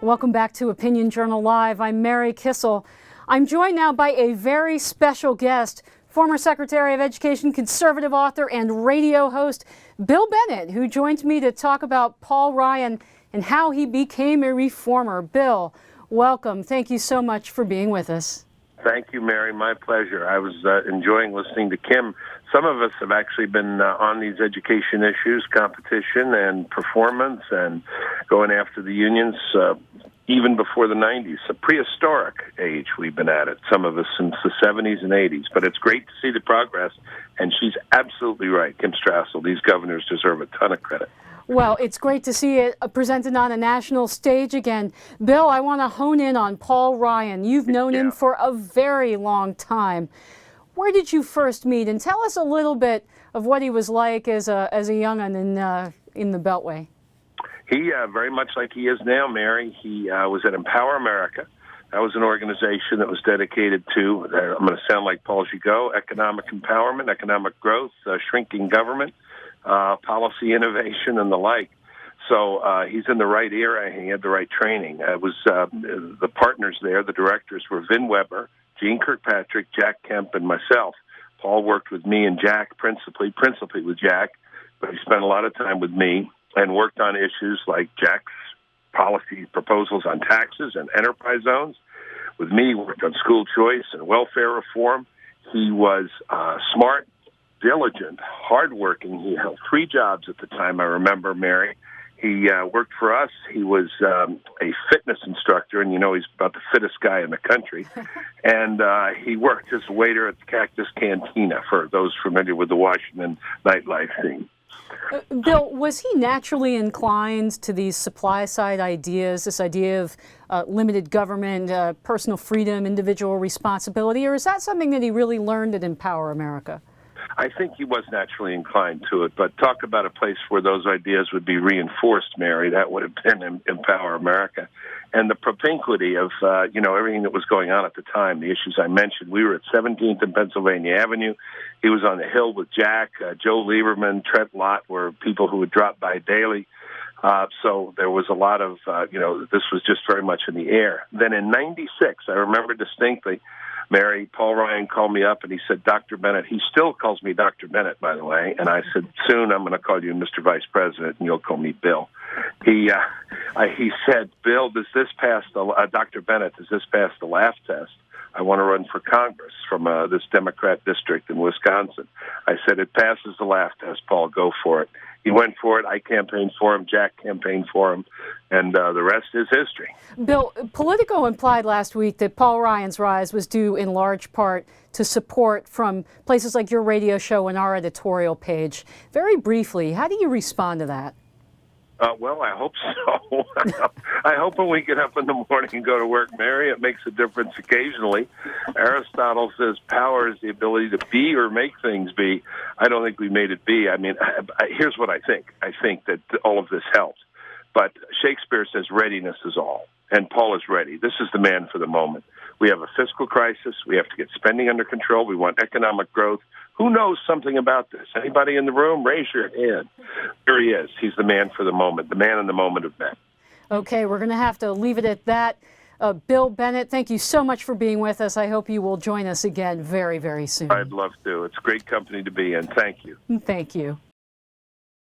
Welcome back to Opinion Journal Live. I'm Mary Kissel. I'm joined now by a very special guest, former Secretary of Education, conservative author, and radio host, Bill Bennett, who joins me to talk about Paul Ryan and how he became a reformer. Bill, welcome. Thank you so much for being with us. Thank you, Mary. My pleasure. I was enjoying listening to Kim. Some of us have actually been on these education issues, competition and performance, and going after the unions even before the 90s. A prehistoric age we've been at it, some of us since the 70s and 80s. But it's great to see the progress, and she's absolutely right, Kim Strassel. These governors deserve a ton of credit. Well, it's great to see it presented on a national stage again. Bill, I want to hone in on Paul Ryan. You've known him for a very long time. Where did you first meet? And tell us a little bit of what he was like as a young'un in the Beltway. He, very much like he is now, Mary, he was at Empower America. That was an organization that was dedicated to, I'm going to sound like Paul Gigot, economic empowerment, economic growth, shrinking government, policy innovation, and the like. So he's in the right era. He had the right training. It was the partners there, the directors were Vin Weber, Gene Kirkpatrick, Jack Kemp, and myself. Paul worked with me and Jack principally with Jack, but he spent a lot of time with me and worked on issues like Jack's policy proposals on taxes and enterprise zones. With me, he worked on school choice and welfare reform. He was smart, diligent, hardworking. He held 3 jobs at the time, I remember, Mary. He worked for us. He was a fitness instructor, and you know he's about the fittest guy in the country. And he worked as a waiter at the Cactus Cantina, for those familiar with the Washington nightlife scene. Bill, was he naturally inclined to these supply-side ideas, this idea of limited government, personal freedom, individual responsibility, or is that something that he really learned at Empower America? I think he was naturally inclined to it, but talk about a place where those ideas would be reinforced, Mary. That would have been Empower America. And the propinquity of, everything that was going on at the time, the issues I mentioned. We were at 17th and Pennsylvania Avenue. He was on the Hill with Jack. Joe Lieberman, Trent Lott were people who would drop by daily. So there was a lot of, this was just very much in the air. Then in 96, I remember distinctly, Mary, Paul Ryan called me up and he said, Dr. Bennett, he still calls me Dr. Bennett, by the way, and I said, soon I'm going to call you Mr. Vice President and you'll call me Bill. He said, Bill, Dr. Bennett, does this pass the laugh test? I want to run for Congress from this Democrat district in Wisconsin. I said, it passes the laugh test, Paul, go for it. He went for it. I campaigned for him. Jack campaigned for him. And the rest is history. Bill, Politico implied last week that Paul Ryan's rise was due in large part to support from places like your radio show and our editorial page. Very briefly, how do you respond to that? Well, I hope so. I hope when we get up in the morning and go to work, Mary, it makes a difference occasionally. Aristotle says power is the ability to be or make things be. I don't think we made it be. I mean, here's what I think. I think that all of this helps. But Shakespeare says readiness is all. And Paul is ready. This is the man for the moment. We have a fiscal crisis. We have to get spending under control. We want economic growth. Who knows something about this? Anybody in the room? Raise your hand. There he is. He's the man for the moment, the man in the moment of men. Okay, we're going to have to leave it at that. Bill Bennett, thank you so much for being with us. I hope you will join us again very, very soon. I'd love to. It's great company to be in. Thank you. Thank you.